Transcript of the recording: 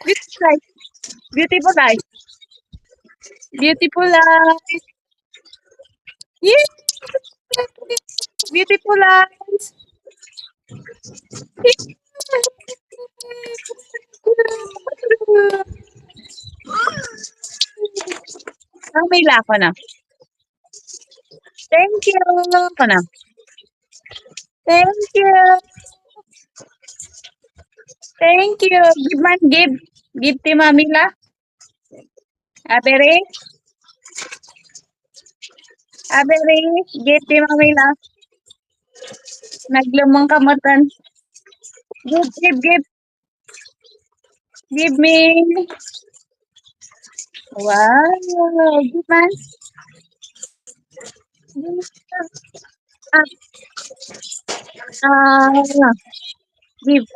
Beautiful eyes. Beautiful eyes. Beautiful eyes. Yes. Beautiful eyes. Mamila ako na. Thank you. Ako na. Thank you. Thank you. Give man, give. Give ti Mamila. Abere. Abere. Give ti Mamila. Naglumang kamatan. Give, give, give. Give me. Wow. Give man. Ah, give.